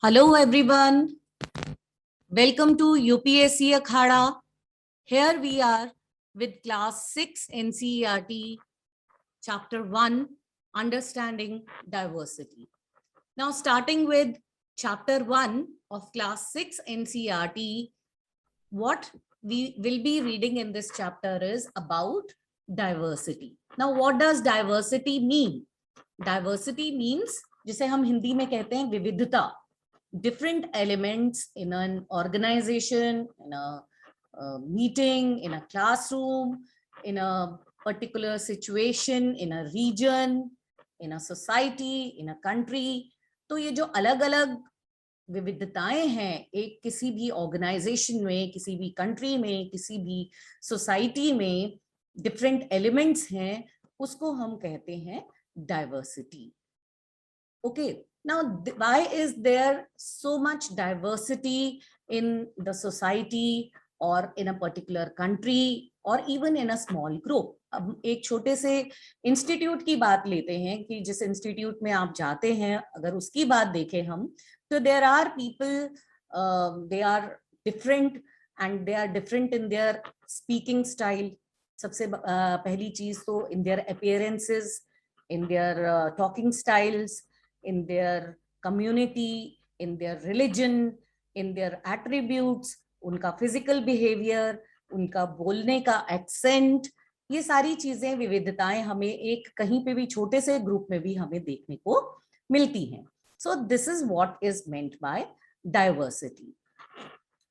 Hello everyone, welcome to UPSC Akhada. Here we are with class 6 NCERT, chapter 1, Understanding Diversity. Now starting with chapter 1 of class 6 NCERT, what we will be reading in this chapter is about diversity. Now what does diversity mean? Diversity means, जिसे हम हिंदी में कहते हैं विविधता. Different elements in an organization, in a meeting, in a classroom, in a particular situation, in a region, in a society, in a country. तो ये जो अलग अलग विविधताएं हैं एक किसी भी ऑर्गेनाइजेशन में, किसी भी कंट्री में, किसी भी सोसाइटी में, डिफरेंट एलिमेंट्स हैं, उसको हम कहते हैं diversity. Okay. Now, why is there so much diversity in the society or in a particular country or even in a small group? अब एक छोटे से इंस्टीट्यूट की बात लेते हैं कि जिस इंस्टीट्यूट में आप जाते हैं, अगर उसकी बात देखें हम, तो there are people, they are different and they are different in their speaking style. सबसे पहली चीज तो in their appearances, in their talking styles, in their community, in their religion, in their attributes, उनका physical behavior, उनका बोलने का accent, ये सारी चीजें विविधताएं हमें एक कहीं पे भी छोटे से ग्रुप में भी हमें देखने को मिलती हैं. So this is what is meant by diversity.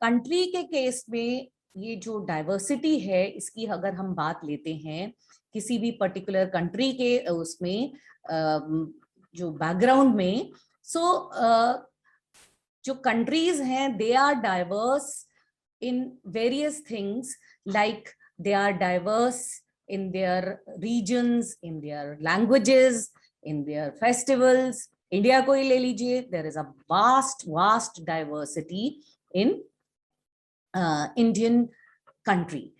Country के केस में ये जो डाइवर्सिटी है, इसकी अगर हम बात लेते हैं किसी भी पर्टिकुलर कंट्री के उसमें जो बैकग्राउंड में, सो जो कंट्रीज हैं they are diverse in various things, like they are diverse in their regions, in their languages, in their festivals. India को ही ले लीजिए, there is a vast diversity in Indian country,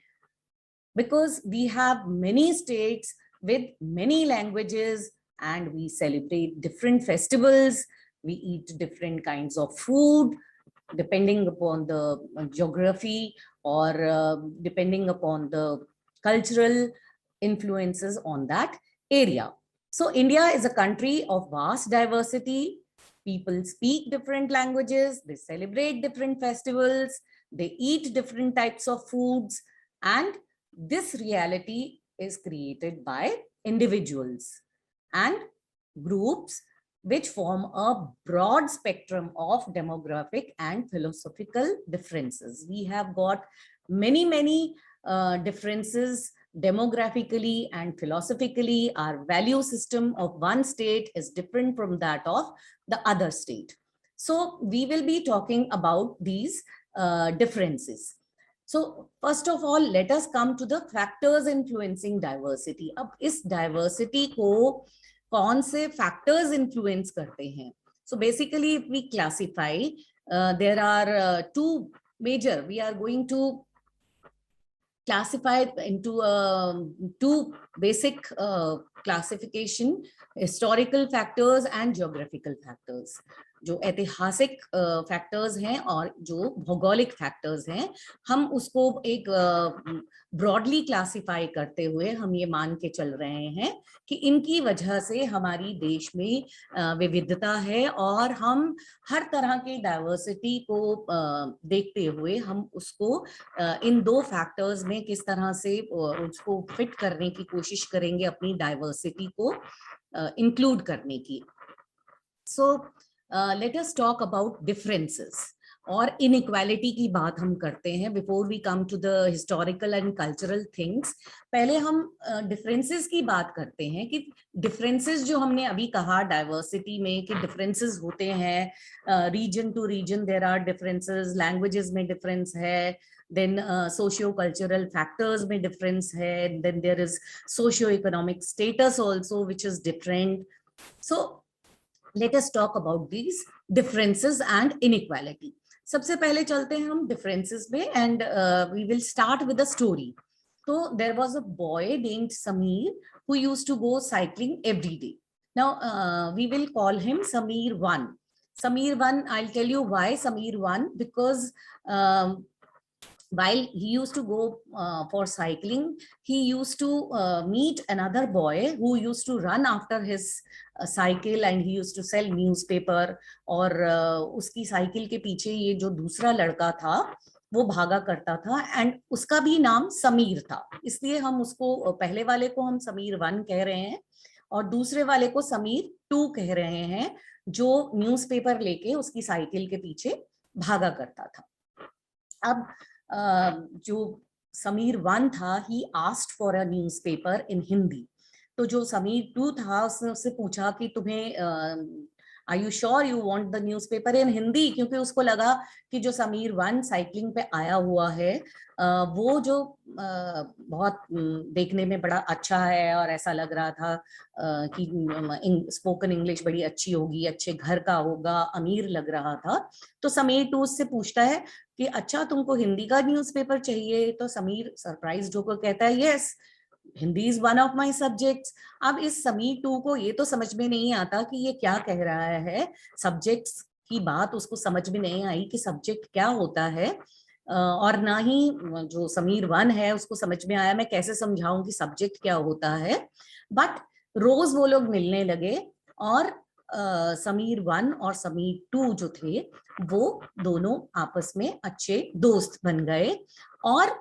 because we have many states with many languages and we celebrate different festivals, we eat different kinds of food depending upon the geography or depending upon the cultural influences on that area. So India is a country of vast diversity. People speak different languages, they celebrate different festivals, they eat different types of foods, and this reality is created by individuals and groups which form a broad spectrum of demographic and philosophical differences. We have got many differences demographically and philosophically. Our value system of one state is different from that of the other state. So we will be talking about these differences. So first of all, let us come to the factors influencing diversity. अब इस diversity को कौन से factors influence करते हैं? So basically, if we classify, there are two major. We are going to classify into two basic classification: historical factors and geographical factors. जो ऐतिहासिक factors हैं और जो भौगोलिक फैक्टर्स हैं, हम उसको एक ब्रॉडली क्लासिफाई करते हुए हम ये मान के चल रहे हैं कि इनकी वजह से हमारी देश में विविधता है और हम हर तरह की डाइवर्सिटी को देखते हुए हम उसको इन दो फैक्टर्स में किस तरह से उसको फिट करने की कोशिश करेंगे, अपनी डाइवर्सिटी को इंक्लूड करने की. सो let us talk about differences और inequality की बात हम करते हैं. Before we come to the historical and cultural things, पहले हम differences की बात करते हैं कि differences जो हमने अभी कहा diversity में कि differences होते हैं, region to region there are differences, languages में difference है, then socio-cultural factors में difference है, then there is socio-economic status also which is different. So let us talk about these differences and inequality. सबसे पहले चलते हैं हम डिफरेंसेस में and we will start with a story. तो there was a boy named Sameer who used to go cycling every day. Now we will call him Sameer 1. Sameer 1, I'll tell you why Sameer 1, because while he used to go for cycling, he used to meet another boy who used to run after his cycle and he used to sell newspaper. और उसकी cycle के पीछे ये जो दूसरा लड़का था वो भागा करता था एंड उसका भी नाम समीर था, इसलिए हम उसको, पहले वाले को हम समीर 1 कह रहे हैं और दूसरे वाले को समीर 2 कह रहे हैं, जो न्यूज़पेपर लेके उसकी साइकिल के पीछे भागा करता था. अब जो समीर 1 था, he asked for a newspaper in Hindi. तो जो समीर 2 था उसने उससे पूछा कि तुम्हें are you sure you want the newspaper in Hindi, क्योंकि उसको लगा कि जो समीर 1 साइकिलिंग पे आया हुआ है वो जो बहुत देखने में बड़ा अच्छा है और ऐसा लग रहा था कि स्पोकन इंग्लिश बड़ी अच्छी होगी, अच्छे घर का होगा, अमीर लग रहा था. तो समीर 2 से पूछता है कि अच्छा तुमको हिंदी का न्यूज़पेपर चाहिए? तो समीर सरप्राइज्ड होकर कहता है yes, Hindi is one of my subjects. अब इस समीर 2 को ये तो समझ में नहीं आता कि ये क्या कह रहा है, सब्जेक्ट्स की बात उसको समझ में नहीं आई कि सब्जेक्ट क्या होता है, और ना ही जो समीर 1 है उसको समझ में आया मैं कैसे समझाऊं कि सब्जेक्ट क्या होता है. बट रोज वो लोग मिलने लगे और समीर 1 और समीर 2 जो थे वो दोनों आपस में अच्छे दोस्त बन गए और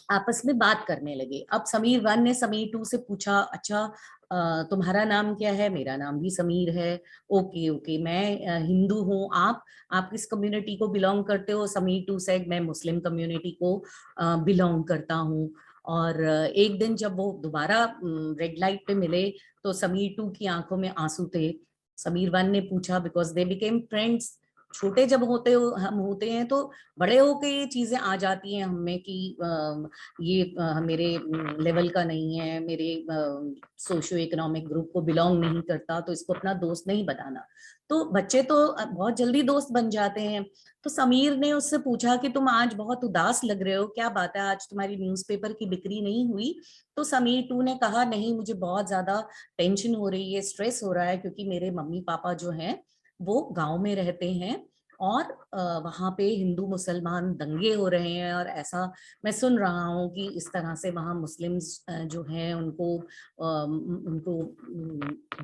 आपस में बात करने लगे. अब समीर 1 ने समीर 2 से पूछा, अच्छा तुम्हारा नाम क्या है? मेरा नाम भी समीर है. ओके ओके, मैं हिंदू हूँ, आप किस कम्युनिटी को बिलोंग करते हो? समीर 2 सेड मैं मुस्लिम कम्युनिटी को बिलोंग करता हूँ. और एक दिन जब वो दोबारा रेड लाइट पे मिले तो समीर 2 की आंखों में आंसू थे. समीर 1 ने पूछा, बिकॉज दे बिकेम फ्रेंड्स. छोटे जब हम होते हैं तो बड़े होके ये चीजें आ जाती हैं हमें कि ये मेरे लेवल का नहीं है, मेरे सोशियो इकोनॉमिक ग्रुप को बिलोंग नहीं करता, तो इसको अपना दोस्त नहीं बनाना. तो बच्चे तो बहुत जल्दी दोस्त बन जाते हैं. तो समीर ने उससे पूछा कि तुम आज बहुत उदास लग रहे हो, क्या बात है, आज तुम्हारी न्यूज़पेपर की बिक्री नहीं हुई? तो समीर 2 ने कहा, नहीं मुझे बहुत ज्यादा टेंशन हो रही है, स्ट्रेस हो रहा है, क्योंकि मेरे मम्मी पापा जो हैं वो गांव में रहते हैं और वहां पे हिंदू मुसलमान दंगे हो रहे हैं और ऐसा मैं सुन रहा हूँ कि इस तरह से वहाँ मुस्लिम्स जो हैं उनको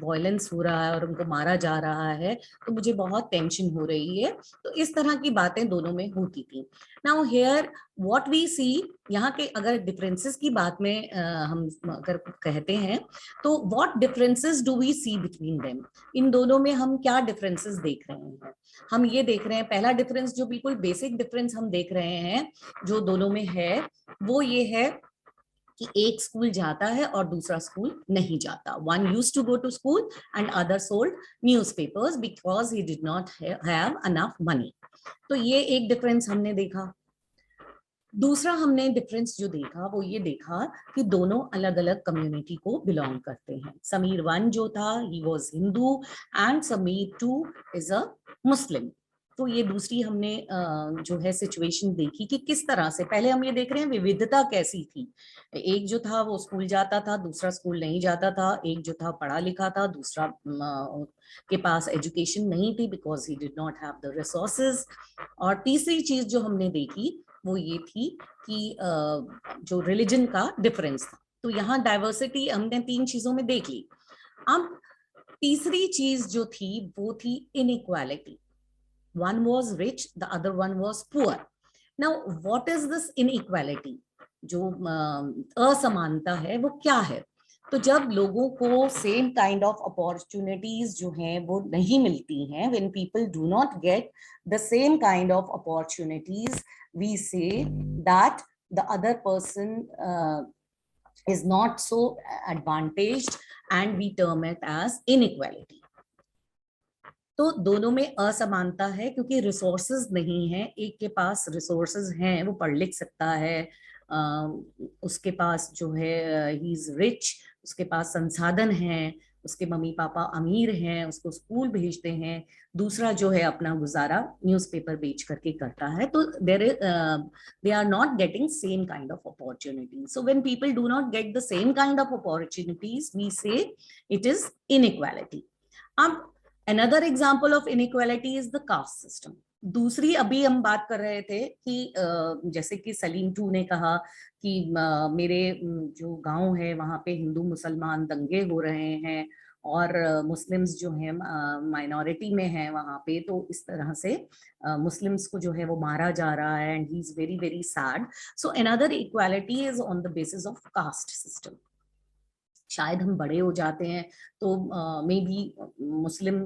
वायलेंस हो रहा है और उनको मारा जा रहा है, तो मुझे बहुत टेंशन हो रही है. तो इस तरह की बातें दोनों में होती थी. नाउ हियर व्हाट वी सी, यहाँ के अगर डिफरेंसेस की बात में हम अगर कहते हैं तो what differences do we see between them, इन दोनों में हम क्या डिफरेंसेस देख रहे हैं? हम ये देख रहे हैं, पहला डिफरेंस जो बिल्कुल बेसिक डिफरेंस हम देख रहे हैं जो दोनों में है वो ये है कि एक स्कूल जाता है और दूसरा स्कूल नहीं जाता. One used to go to school and other sold newspapers because he did not have enough money. तो ये एक डिफरेंस हमने देखा. दूसरा हमने डिफरेंस जो देखा वो ये देखा कि दोनों अलग अलग कम्युनिटी को बिलोंग करते हैं. समीर 1 जो था he was Hindu and Sameer 2 is a Muslim. तो ये दूसरी हमने जो है सिचुएशन देखी कि किस तरह से, पहले हम ये देख रहे हैं विविधता कैसी थी. एक जो था वो स्कूल जाता था, दूसरा स्कूल नहीं जाता था. एक जो था पढ़ा लिखा था, दूसरा के पास एजुकेशन नहीं थी because he did not have the resources. और तीसरी चीज जो हमने देखी वो ये थी कि जो रिलीजन का डिफरेंस था. तो यहाँ डाइवर्सिटी हमने 3 चीजों में देख ली. अब तीसरी चीज जो थी वो थी inequality. One was rich, the other one was poor. Now what is this inequality? जो असमानता है वो क्या है? तो जब लोगों को सेम काइंड ऑफ अपॉर्चुनिटीज जो हैं वो नहीं मिलती हैं, when people do not get the same kind of opportunities, we say that the other person is not so advantaged and we term it as inequality. तो दोनों में असमानता है क्योंकि रिसोर्सेज नहीं है. एक के पास रिसोर्सेज हैं, वो पढ़ लिख सकता है, उसके पास जो है ही इज रिच, उसके पास संसाधन हैं, उसके मम्मी पापा अमीर हैं, उसको स्कूल भेजते हैं, दूसरा जो है अपना गुजारा न्यूज़पेपर बेच करके करता है। तो they are not getting same kind of opportunities. So when people do not get the same kind of opportunities, we say it is inequality. अब another example of inequality is the caste system. दूसरी अभी हम बात कर रहे थे कि जैसे कि सलीम टू ने कहा कि मेरे जो गांव है वहां पे हिंदू मुसलमान दंगे हो रहे हैं और मुस्लिम्स जो है माइनॉरिटी में है वहां पे, तो इस तरह से मुस्लिम्स को जो है वो मारा जा रहा है and he is very very sad. So another equality is on the basis of caste system. शायद हम बड़े हो जाते हैं तो मे बी मुस्लिम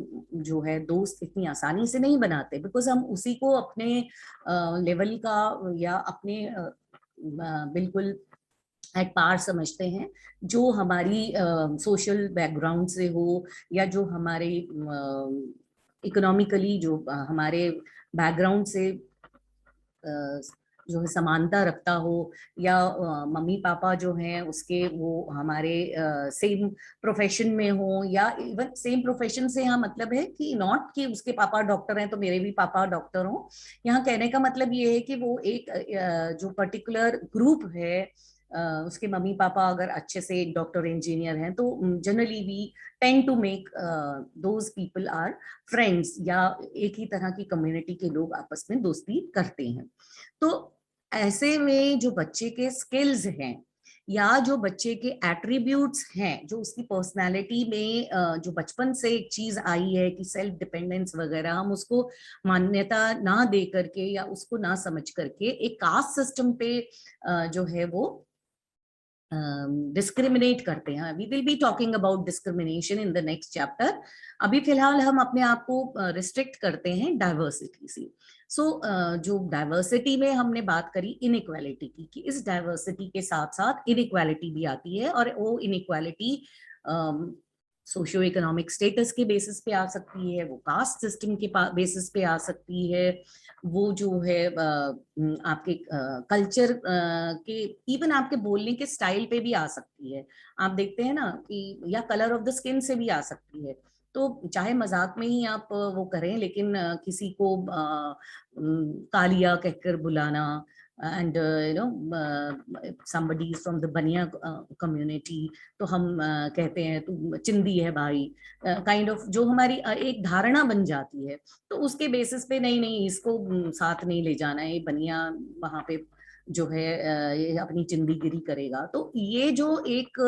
जो है दोस्त इतनी आसानी से नहीं बनाते, बिकॉज हम उसी को अपने लेवल का या अपने बिल्कुल एट पार समझते हैं, जो हमारी सोशल बैकग्राउंड से हो या जो हमारे इकोनॉमिकली जो हमारे बैकग्राउंड से जो है समानता रखता हो, या मम्मी पापा जो हैं उसके वो हमारे सेम प्रोफेशन में हो, या इवन सेम प्रोफेशन से यहाँ मतलब है कि नॉट कि उसके पापा डॉक्टर हैं तो मेरे भी पापा डॉक्टर हो. यहाँ कहने का मतलब ये है कि वो एक जो पर्टिकुलर ग्रुप है, उसके मम्मी पापा अगर अच्छे से एक डॉक्टर इंजीनियर हैं तो generally we tend to make those people are friends, या एक ही तरह की कम्युनिटी के लोग आपस में दोस्ती करते हैं. तो ऐसे में जो बच्चे के स्किल्स हैं या जो बच्चे के एट्रीब्यूट्स हैं, जो उसकी पर्सनालिटी में जो बचपन से एक चीज आई है कि सेल्फ डिपेंडेंस वगैरह, हम उसको मान्यता ना दे करके या उसको ना समझ करके एक कास्ट सिस्टम पे जो है वो डिस्क्रिमिनेट करते हैं. We will be talking about discrimination in the next chapter. अभी फिलहाल हम अपने आप को रिस्ट्रिक्ट करते हैं डाइवर्सिटी से. सो जो डाइवर्सिटी में हमने बात करी इनइक्वालिटी की, कि इस डाइवर्सिटी के साथ साथ इनइक्वालिटी भी आती है, और वो इनइक्वालिटी सोशियो इकोनॉमिक स्टेटस के बेसिस पे आ सकती है, वो कास्ट सिस्टम के बेसिस पे आ सकती है, वो जो है आपके कल्चर के, इवन आपके बोलने के स्टाइल पे भी आ सकती है. आप देखते हैं ना कि या कलर ऑफ द स्किन से भी आ सकती है. तो चाहे मजाक में ही आप वो करें, लेकिन किसी को कालिया कहकर बुलाना, and somebody is from the बनिया community, तो हम कहते हैं तू चिंदी है भाई, काइंड ऑफ जो हमारी एक धारणा बन जाती है. तो उसके बेसिस पे नहीं नहीं इसको साथ नहीं ले जाना है, बनिया वहां पे जो है ये अपनी चिंदीगिरी करेगा. तो ये जो एक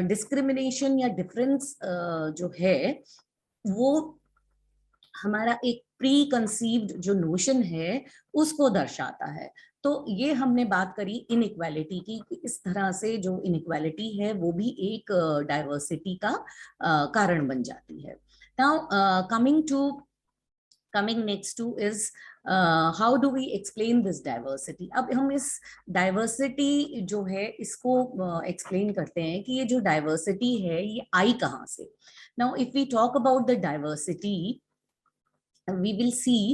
डिस्क्रिमिनेशन या डिफरेंस जो है वो हमारा एक प्री कंसीव्ड जो नोशन है उसको दर्शाता है. तो ये हमने बात करी इनइक्वालिटी की, इस तरह से जो इनइक्वालिटी है वो भी एक डाइवर्सिटी का कारण बन जाती है. Now coming next to is how do we explain this diversity. अब हम इस diversity जो है इसको explain करते हैं कि ये जो diversity है ये आई कहाँ से. Now if we talk about the diversity, we will see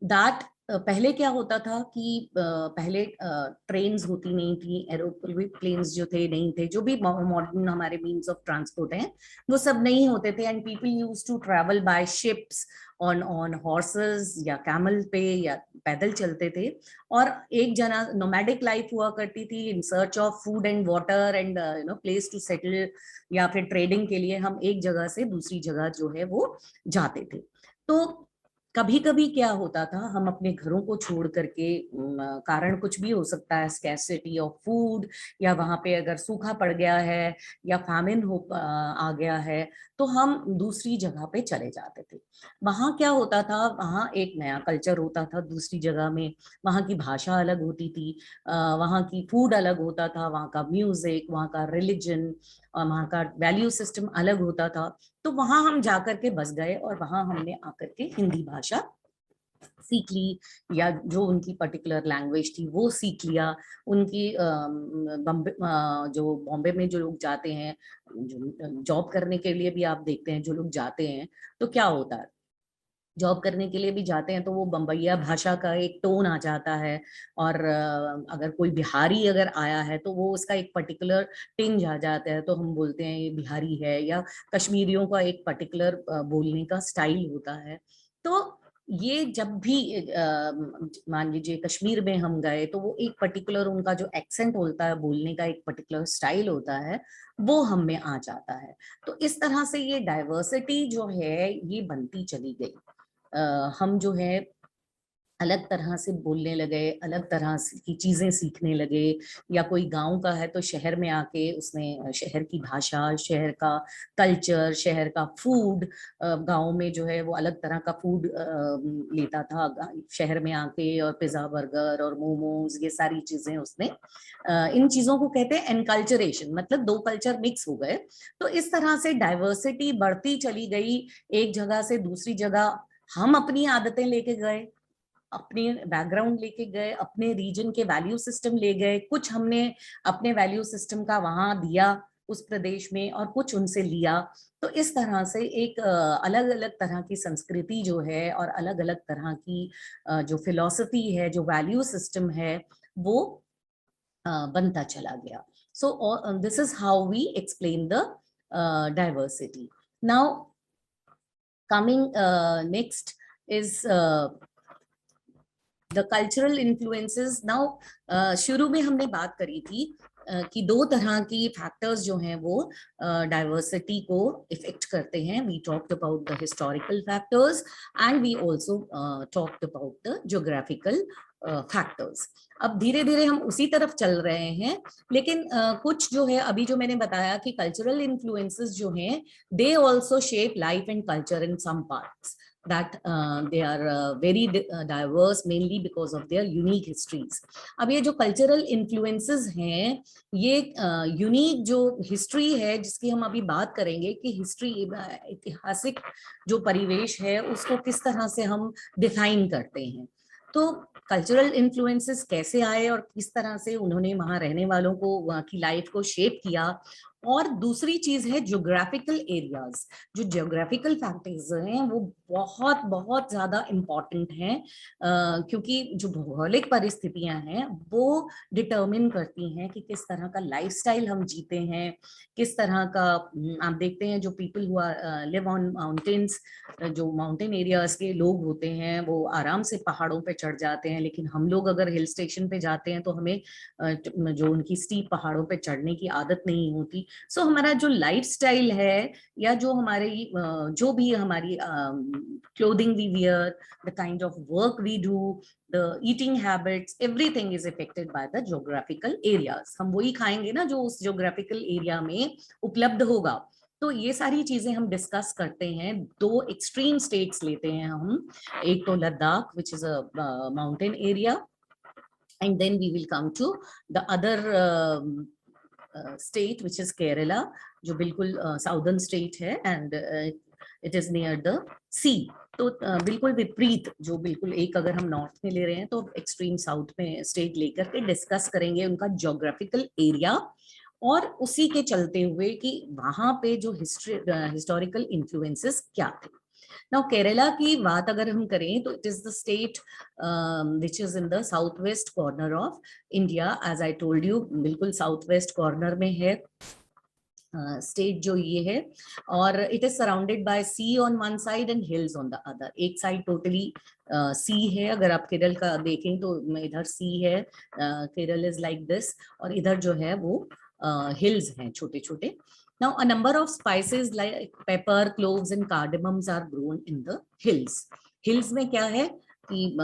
that पहले क्या होता था कि पहले ट्रेन्स होती नहीं थी, एरोप्लेन्स जो थे नहीं थे, जो भी मॉडर्न हमारे मीन्स ऑफ ट्रांसपोर्ट हैं वो सब नहीं होते थे, and people used to travel by ships, on horses या कैमल पे, या पैदल चलते थे. और एक जना नोमैडिक लाइफ हुआ करती थी in search of food and water and place to settle, या फिर ट्रेडिंग के लिए हम एक जगह से दूसरी जगह जो है वो जाते थे. तो कभी कभी क्या होता था, हम अपने घरों को छोड़ करके, कारण कुछ भी हो सकता है, स्कैर्सिटी ऑफ फूड, या वहां पे अगर सूखा पड़ गया है या फैमिन आ गया है, तो हम दूसरी जगह पे चले जाते थे. वहां क्या होता था, वहां एक नया कल्चर होता था दूसरी जगह में, वहां की भाषा अलग होती थी, वहां की फूड अलग होता था, वहां का म्यूजिक, वहां का रिलीजन और वहां का वैल्यू सिस्टम अलग होता था. तो वहां हम जाकर के बस गए और वहां हमने आकर के हिंदी भाषा सीख ली, या जो उनकी पर्टिकुलर लैंग्वेज थी वो सीख लिया. उनकी जो बॉम्बे में जो लोग जाते हैं जो जॉब करने के लिए भी आप देखते हैं जो लोग जाते हैं, तो क्या होता है जॉब करने के लिए भी जाते हैं तो वो बम्बैया भाषा का एक टोन आ जाता है, और अगर कोई बिहारी अगर आया है तो वो उसका एक पर्टिकुलर टिंज आ जाता है, तो हम बोलते हैं ये बिहारी है, या कश्मीरियों का एक पर्टिकुलर बोलने का स्टाइल होता है। तो ये जब भी मान लीजिए कश्मीर में हम गए तो वो एक पर्टिकुलर उनका जो एक्सेंट होता है, बोलने का एक पर्टिकुलर स्टाइल होता है, वो हम में आ जाता है। तो इस तरह से ये डाइवर्सिटी जो है ये बनती चली गई। हम जो है अलग तरह से बोलने लगे, अलग तरह की चीजें सीखने लगे, या कोई गांव का है तो शहर में आके उसने शहर की भाषा, शहर का कल्चर, शहर का फूड, गांव में जो है वो अलग तरह का फूड लेता था, शहर में आके और पिज्जा बर्गर और मोमोज ये सारी चीजें उसने, इन चीजों को कहते हैं एनकल्चरेशन, मतलब दो कल्चर मिक्स हो गए। तो इस तरह से डाइवर्सिटी बढ़ती चली गई, एक जगह से दूसरी जगह हम अपनी आदतें लेके गए, अपने बैकग्राउंड लेके गए, अपने रीजन के वैल्यू सिस्टम ले गए, कुछ हमने अपने वैल्यू सिस्टम का वहां दिया उस प्रदेश में और कुछ उनसे लिया। तो इस तरह से एक अलग अलग तरह की संस्कृति जो है और अलग अलग तरह की जो फिलॉसफी है, जो वैल्यू सिस्टम है, वो बनता चला गया। So this is how we explain the diversity. Now coming next is the cultural influences. Now शुरू में हमने बात करी थी कि दो तरह की फैक्टर्स जो हैं वो डाइवर्सिटी को इफेक्ट करते हैं. We talked about the historical factors and we also talked about the geographical factors. अब धीरे धीरे हम उसी तरफ चल रहे हैं, लेकिन कुछ जो है अभी जो मैंने बताया कि कल्चरल इन्फ्लुएंसेस जो हैं they also shape life and culture in some parts, that they are very diverse mainly because of their unique histories. अब ये जो cultural influences हैं, ये यूनिक जो हिस्ट्री है जिसकी हम अभी बात करेंगे कि हिस्ट्री, ऐतिहासिक जो परिवेश है उसको किस तरह से हम डिफाइन करते हैं. तो कल्चरल इन्फ्लुएंसेस कैसे आए और किस तरह से उन्होंने वहां रहने वालों को, वहां की लाइफ को शेप किया. और दूसरी चीज है ज्योग्राफिकल एरियाज. जो ज्योग्राफिकल फैक्टर्स हैं वो बहुत बहुत ज्यादा इम्पोर्टेंट हैं, क्योंकि जो भौगोलिक परिस्थितियां हैं वो डिटर्मिन करती हैं कि किस तरह का लाइफस्टाइल हम जीते हैं, किस तरह का. आप देखते हैं जो पीपल हुआ लिव ऑन माउंटेन्स, जो माउंटेन एरियाज के लोग होते हैं वो आराम से पहाड़ों पे चढ़ जाते हैं, लेकिन हम लोग अगर हिल स्टेशन पे जाते हैं तो हमें जो उनकी स्टीप पहाड़ों पे चढ़ने की आदत नहीं होती. सो हमारा जो लाइफस्टाइल है, या जो हमारी जो भी हमारी clothing we wear, the kind of work we do, the eating habits, everything is affected by the geographical areas. हम वही खाएंगे ना जो उस geographical area में उपलब्ध होगा. तो ये सारी चीजें हम डिस्कस करते हैं. दो एक्सट्रीम स्टेट्स लेते हैं हम, एक तो Ladakh which is a mountain area, and then we will come to the other state which is Kerala, जो बिल्कुल साउदर्न स्टेट है, and it is near the sea. तो बिल्कुल विपरीत, जो बिल्कुल एक अगर हम नॉर्थ में ले रहे हैं तो एक्सट्रीम साउथ में स्टेट लेकर के डिस्कस करेंगे उनका ज्योग्राफिकल एरिया, और उसी के चलते हुए कि वहां पे जो हिस्टोरिकल इन्फ्लुएंसेस क्या थे. नाउ केरला की बात अगर हम करें तो it is the state which is in the south west corner of India. As I told you, बिल्कुल साउथ वेस्ट कॉर्नर में है स्टेट जो ये है, और it is surrounded by sea on one side and hills on the other. एक side totally sea है, अगर आप केरल का देखें तो इधर सी है, केरल इज लाइक दिस, और इधर जो है वो हिल्स हैं छोटे छोटे. Now, a number of spices like pepper, cloves, and cardamoms are grown in the hills. Hills में क्या है कि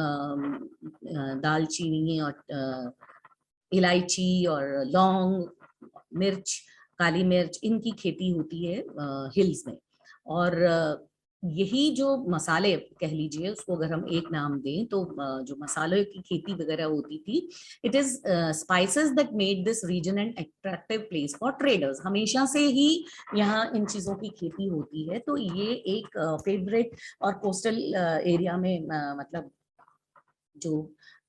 दालचीनी और इलायची और लौंग, मिर्च, काली मिर्च, इनकी खेती होती है हिल्स में. और यही जो मसाले कह लीजिए उसको अगर हम एक नाम दें तो जो मसालों की खेती वगैरह होती थी, it is spices that made this region an attractive place for traders. हमेशा से ही यहाँ इन चीजों की खेती होती है. तो ये एक फेवरेट, और कोस्टल एरिया में मतलब जो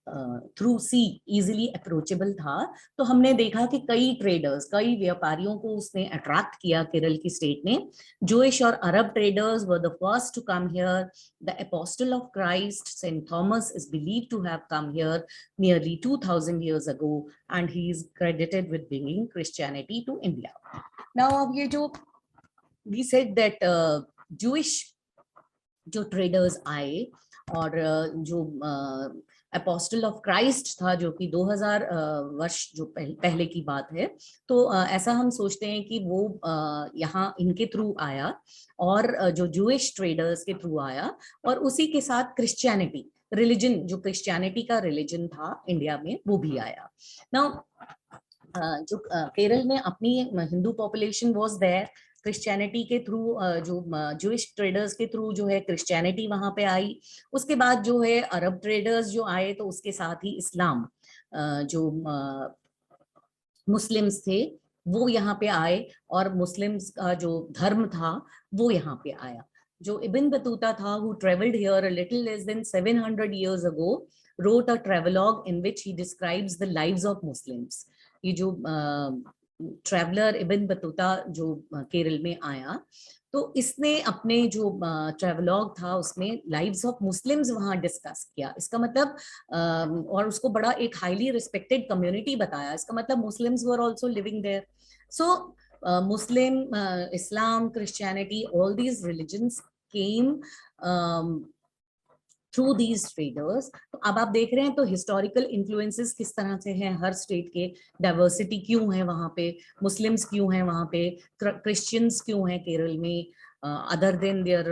थ्रू सी इजिली अप्रोचेबल था, तो हमने देखा कि कई ट्रेडर्स, कई व्यापारियों को उसने अट्रैक्ट किया केरल की स्टेट ने. Jewish और अरब traders were the first to come here. The apostle of Christ, Saint Thomas, is believed to have come here nearly 2000 years ago, and he is credited with bringing Christianity to India. Now अब ये जो we said that Jewish जो traders आए और जो apostle of Christ था, जो कि 2000 वर्ष जो पहले की बात है, तो ऐसा हम सोचते हैं कि वो यहाँ इनके थ्रू आया और जो जूइश ट्रेडर्स के थ्रू आया, और उसी के साथ क्रिश्चियनिटी रिलीजन, जो क्रिश्चियनिटी का रिलीजन था इंडिया में, वो भी आया. नाउ जो केरल में अपनी Hindu population was there, Christianity के थ्रू जो जूइश ट्रेडर्स के थ्रू जो है क्रिश्चियनिटी वहां पे आई. उसके बाद जो है अरब ट्रेडर्स जो आए, तो उसके साथ ही इस्लाम, जो मुस्लिम्स थे वो यहाँ पे आए, और मुस्लिम्स का जो धर्म था वो यहाँ पे आया. जो इब्न बतूता था, who traveled here a little less than 700 years ago, wrote a travelogue in which he describes the lives of Muslims. ये जो ट्रैवलर इब्न बतूता जो केरल में आया, तो इसने अपने जो ट्रैवलॉग था उसमें लाइव्स ऑफ मुस्लिम्स वहां डिस्कस किया. इसका मतलब और उसको बड़ा एक हाईली रिस्पेक्टेड कम्युनिटी बताया. इसका मतलब Muslims were also living there. So Muslim, Islam, Christianity, all these religions came through these traders. तो अब आप देख रहे हैं तो हिस्टोरिकल इन्फ्लुएंसेस किस तरह से हैं हर स्टेट के. डाइवर्सिटी क्यों है वहां पे, मुस्लिम्स क्यों हैं वहां पे, क्रिश्चियंस क्यों हैं केरल में, other than there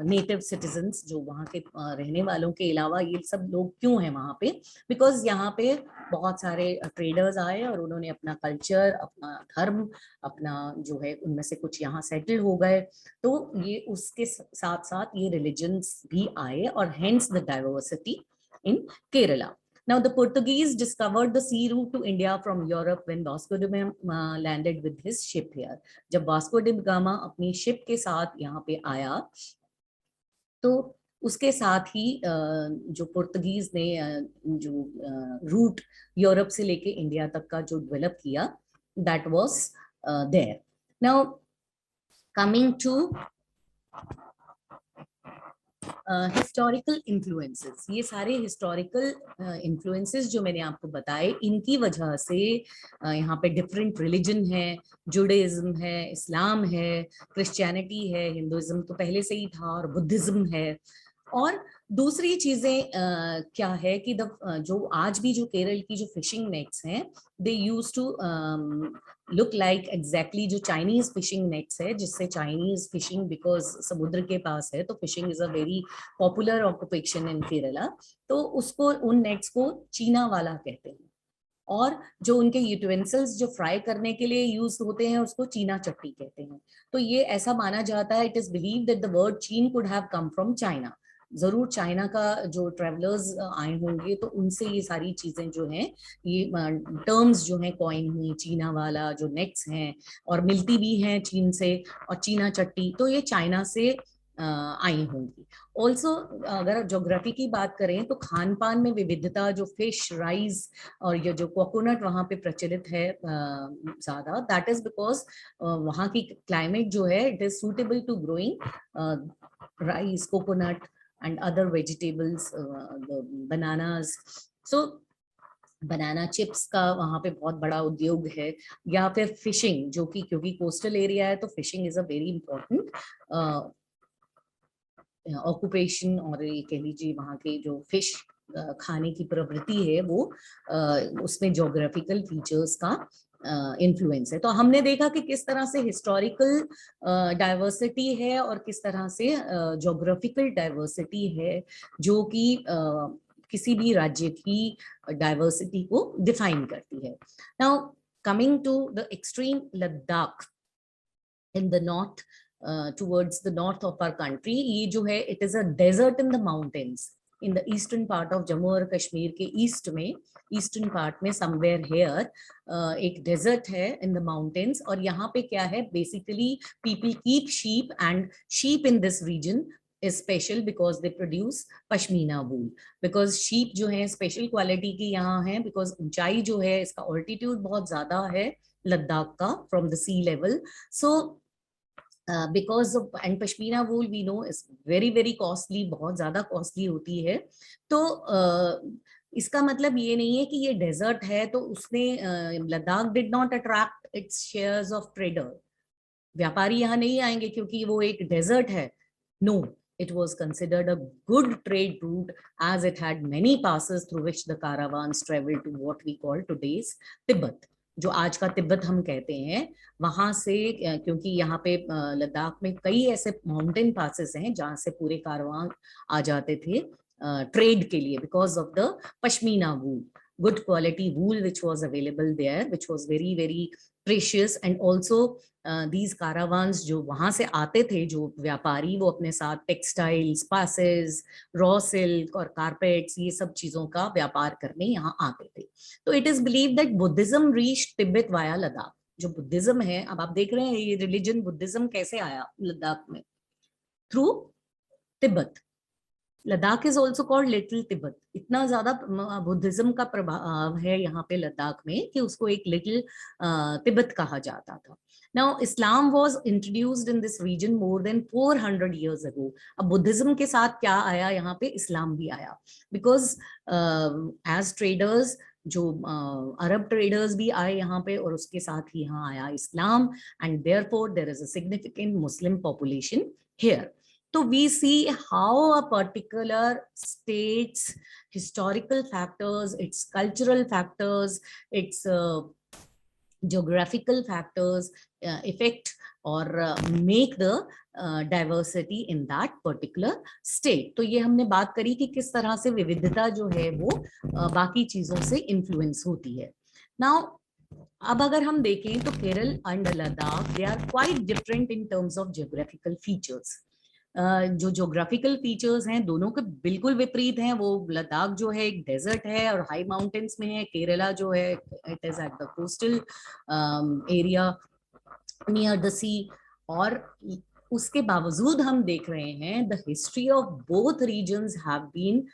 native citizens, जो वहाँ के रहने वालों के अलावा ये सब लोग क्यों हैं वहाँ पे. बिकॉज यहाँ पे बहुत सारे ट्रेडर्स आए और उन्होंने अपना कल्चर, अपना धर्म, अपना जो है उनमें से कुछ यहाँ सेटल हो गए. तो ये उसके साथ साथ ये रिलीजन्स भी आए, और hence the diversity in Kerala. Now the Portuguese discovered the sea route to India from Europe when Vasco da Gama landed with his ship here. जब वास्को डी गामा अपनी शिप के साथ यहाँ पे आया, तो उसके साथ ही जो पुर्तगीज ने जो रूट यूरोप से लेके इंडिया तक का जो डेवलप किया, that was there. Now coming to historical influences, ये सारे हिस्टोरिकल इन्फ्लुएंसेस जो मैंने आपको बताए, इनकी वजह से यहाँ पे डिफरेंट रिलीजन है. जुडाइज्म है, इस्लाम है, क्रिश्चियनिटी है, हिंदुइज्म तो पहले से ही था, और बुद्धिज्म है. और दूसरी चीजें क्या है कि जो आज भी जो केरल की जो फिशिंग नेट्स हैं, they use to look like exactly जो चाइनीज फिशिंग नेट्स है, जिससे चाइनीज फिशिंग, बिकॉज समुद्र के पास है तो fishing is a very popular occupation in Kerala. तो उसको, उन नेट्स को चीना वाला कहते हैं. और जो उनके यूटेंसिल्स जो फ्राई करने के लिए यूज होते हैं, उसको चीना चट्टी कहते हैं. तो ये ऐसा माना जाता है, it is believed that the word Cheen could have come from China. जरूर चाइना का जो ट्रेवलर्स आए होंगे, तो उनसे ये सारी चीजें जो हैं, ये टर्म्स जो हैं कॉइन हुई, चीना वाला जो नेट्स हैं, और मिलती भी हैं चीन से, और चीना चट्टी, तो ये चाइना से आई होंगी. ऑल्सो अगर ज्योग्राफी की बात करें तो खान पान में विविधता, जो फिश, राइस और ये जो कोकोनट वहाँ पे प्रचलित है ज्यादा, दैट इज बिकॉज वहाँ की क्लाइमेट जो है, it is suitable to growing rice, coconut and other vegetables, the bananas. So banana chips का वहाँ पे बहुत बड़ा उद्योग है. या फिर फिशिंग, जो कि क्योंकि कोस्टल एरिया है, तो fishing is a very important occupation. और ये कह लीजिए वहाँ के जो फिश खाने की प्रवृत्ति है, वो उसमें ज्योग्राफिकल फीचर्स का इन्फ्लुएंस है. तो हमने देखा कि किस तरह से हिस्टोरिकल डाइवर्सिटी है और किस तरह से ज्योग्राफिकल डाइवर्सिटी है, जो कि किसी भी राज्य की डाइवर्सिटी को डिफाइन करती है. Now coming to the extreme Ladakh in the north, towards the north of our country, ये जो है, it is a desert in the mountains in the eastern part of Jammu और कश्मीर के ईस्ट में, ईस्टर्न पार्ट में somewhere here एक desert है in the mountains. और यहाँ पे क्या है, basically people keep sheep, and sheep in this region is special because they produce pashmina wool. Because sheep जो है special quality की यहाँ है, because ऊंचाई जो है इसका altitude बहुत ज़्यादा है लद्दाख का from the sea level. So because of, and pashmina wool we know is very very costly, बहुत ज़्यादा costly होती है. तो इसका मतलब ये नहीं है कि ये डेजर्ट है तो उसने Ladakh did not attract its shares of trader. व्यापारी यहाँ नहीं आएंगे क्योंकि वो एक डेजर्ट है. No, it was considered a good trade route as it had many passes through which the caravans traveled to what we call today's Tibet. जो आज का तिब्बत हम कहते हैं, वहां से, क्योंकि यहाँ पे लद्दाख में कई ऐसे माउंटेन पासेस हैं जहाँ से पूरे कारवां आ जाते थे ट्रेड के लिए, because of the pashmina wool, good quality wool which was available there, which was very very precious. And also these caravans जो वहां से आते थे, जो व्यापारी, वो अपने साथ टेक्सटाइल्स, स्पाइसेस, रॉ सिल्क और कारपेट्स, ये सब चीजों का व्यापार करने यहाँ आते थे. तो it is believe that Buddhism reached Tibet via Ladakh. जो बुद्धिज्म है, अब आप देख रहे हैं ये रिलीजन बुद्धिज्म कैसे आया लद्दाख में, through Tibet. Ladakh is also called little Tibet. इतना ज्यादा बुद्धिज्म का प्रभाव है यहाँ पे लद्दाख में कि उसको एक लिटिल तिब्बत कहा जाता था. Now Islam was introduced in this region more than 400 years ago. अब बुद्धिज्म के साथ क्या आया, यहाँ पे इस्लाम भी आया. बिकॉज एज ट्रेडर्स जो अरब ट्रेडर्स भी आए यहाँ पे, और उसके साथ ही यहाँ आया Islam. And therefore there is a significant Muslim population here. So we see how a particular state's historical factors, its cultural factors, its geographical factors affect or make the diversity in that particular state. तो ये हमने बात करी कि किस तरह से विविधता जो है वो बाकी चीजों से इन्फ्लुएंस होती है. Now अब अगर हम देखें तो Kerala and Ladakh, they are quite different in terms of geographical features. जो जोग्राफिकल फीचर्स हैं दोनों के बिल्कुल विपरीत हैं. वो लद्दाख जो है एक डेजर्ट है और हाई माउंटेन्स में है. केरला जो है it is at the coastal area near the sea. और उसके बावजूद हम देख रहे हैं the history of both regions have been,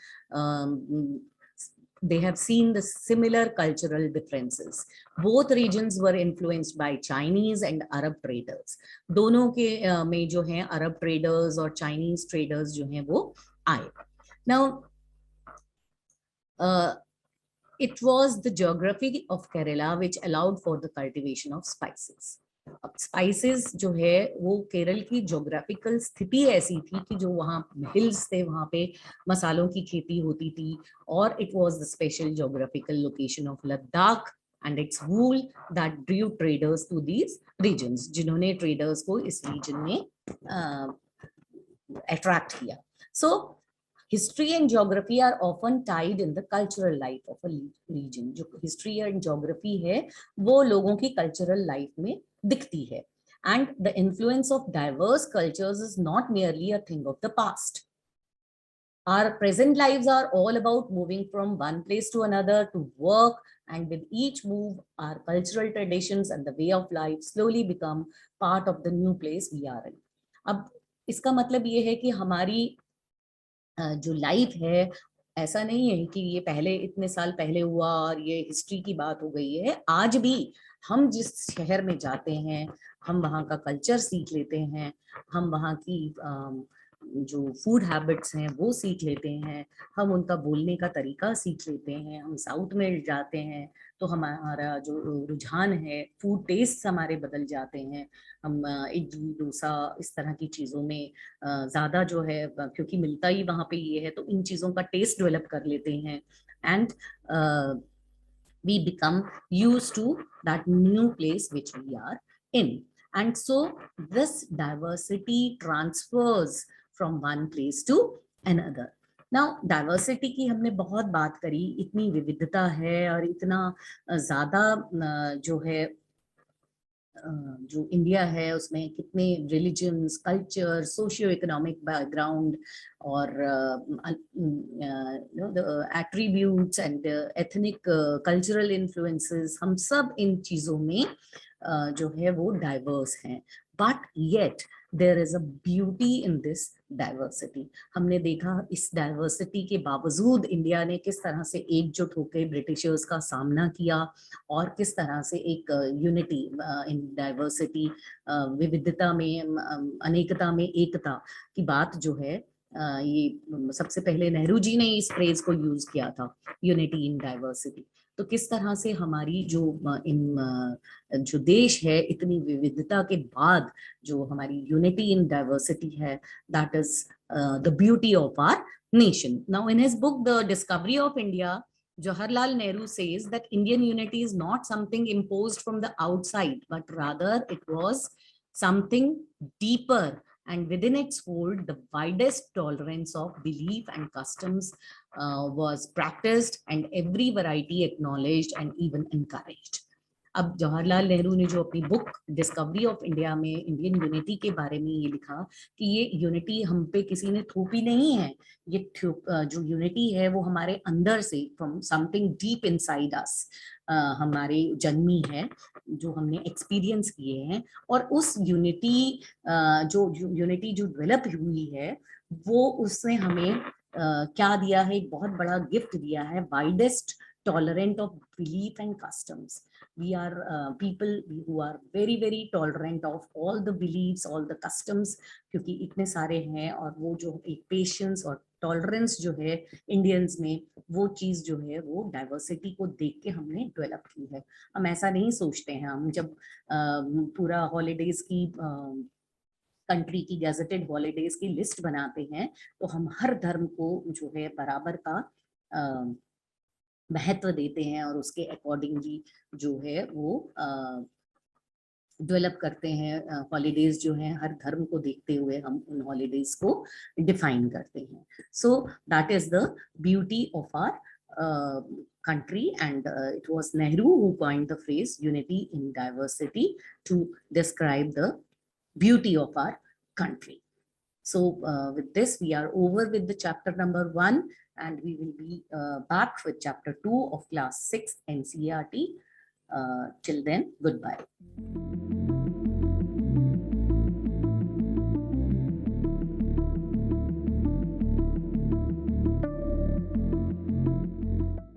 they have seen the similar cultural differences. Both regions were influenced by Chinese and Arab traders. दोनों के में जो हैं अरब ट्रेडर्स और चाइनीज ट्रेडर्स जो हैं वो आए. Now it was the geography of Kerala which allowed for the cultivation of spices. अब स्पाइसेस जो है वो केरल की जोग्राफिकल स्थिति ऐसी थी कि जो वहाँ हिल्स थे, वहाँ पे मसालों की खेती होती थी. और it was the special geographical location of Ladakh and its wool that drew traders to these regions, जिन्होंने ट्रेडर्स को इस रीजन में अट्रैक्ट किया. सो history and geography are often tied in the cultural life of a region. जो history and geography है वो लोगों की cultural life में दिखती है. And the influence of diverse cultures is not merely a thing of the past. Our present lives are all about moving from one place to another to work, and with each move our cultural traditions and the way of life slowly become part of the new place we are in. अब इसका मतलब ये है कि हमारी जो life है, ऐसा नहीं है कि ये पहले इतने साल पहले हुआ और ये हिस्ट्री की बात हो गई है. आज भी हम जिस शहर में जाते हैं हम वहाँ का कल्चर सीख लेते हैं, हम वहाँ की जो फूड हैबिट्स हैं वो सीख लेते हैं, हम उनका बोलने का तरीका सीख लेते हैं. हम साउथ में जाते हैं तो हमारा जो रुझान है, फूड टेस्ट हमारे बदल जाते हैं. हम इडली डोसा इस तरह की चीज़ों में ज़्यादा जो है, क्योंकि मिलता ही वहाँ पे ये है, तो इन चीज़ों का टेस्ट डेवलप कर लेते हैं. And we become used to that new place which we are in. And so this diversity transfers from one place to another. Now diversity की हमने बहुत बात करी, इतनी विविधता है और इतना ज़्यादा जो है जो इंडिया है उसमें कितने religions, culture, socio economic background और the attributes and ethnic cultural influences, हम सब इन चीज़ों में जो है वो डाइवर्स हैं. But yet there is a beauty in this diversity. हमने देखा इस डाइवर्सिटी के बावजूद इंडिया ने किस तरह से एकजुट होकर ब्रिटिशर्स का सामना किया और किस तरह से एक यूनिटी इन डाइवर्सिटी, विविधता में अनेकता में एकता की बात जो है, ये सबसे पहले नेहरू जी ने इस फ्रेज को यूज किया था, यूनिटी इन डाइवर्सिटी। तो किस तरह से हमारी जो जो देश है इतनी विविधता के बाद जो हमारी यूनिटी इन डाइवर्सिटी है, that is the beauty of our nation. Now, in his book, The Discovery of India, Jawaharlal Nehru says that Indian unity is not something imposed from the outside, but rather it was something deeper, and within its fold, the widest tolerance of belief and customs was practiced, and every variety acknowledged and even encouraged. अब जवाहरलाल नेहरू ने जो अपनी book discovery of India में Indian unity के बारे में ये लिखा कि ये यूनिटी हम पे किसी ने थोपी नहीं है, ये जो यूनिटी है वो हमारे अंदर से, from something deep inside us, हमारे जन्मी है, जो हमने एक्सपीरियंस किए हैं। और उस यूनिटी जो डेवलप हुई है वो उसने हमें क्या दिया है, एक बहुत बड़ा गिफ्ट दिया है, widest tolerant of belief and customs. We are people who are very very tolerant of all the beliefs, all the customs, क्योंकि इतने सारे हैं। और वो जो एक पेशेंस और टॉलरेंस जो है इंडियंस में, वो चीज जो है वो डाइवर्सिटी को देख के हमने डेवलप की है। हम ऐसा नहीं सोचते हैं, हम जब पूरा हॉलीडेज की कंट्री की गैजेटेड हॉलीडेज की लिस्ट बनाते हैं तो हम हर धर्म को जो है बराबर का महत्व देते हैं और उसके अकॉर्डिंगली जो है वो डेवलप करते हैं। हॉलीडेज जो हैं हर धर्म को देखते हुए हम उन हॉलीडेज को डिफाइन करते हैं। So that is the beauty of our country, and it was Nehru who coined the phrase unity in diversity to describe the beauty of our country. So with this we are over with the chapter number 1, and we will be back with chapter 2 of class 6 NCERT. Till then, goodbye.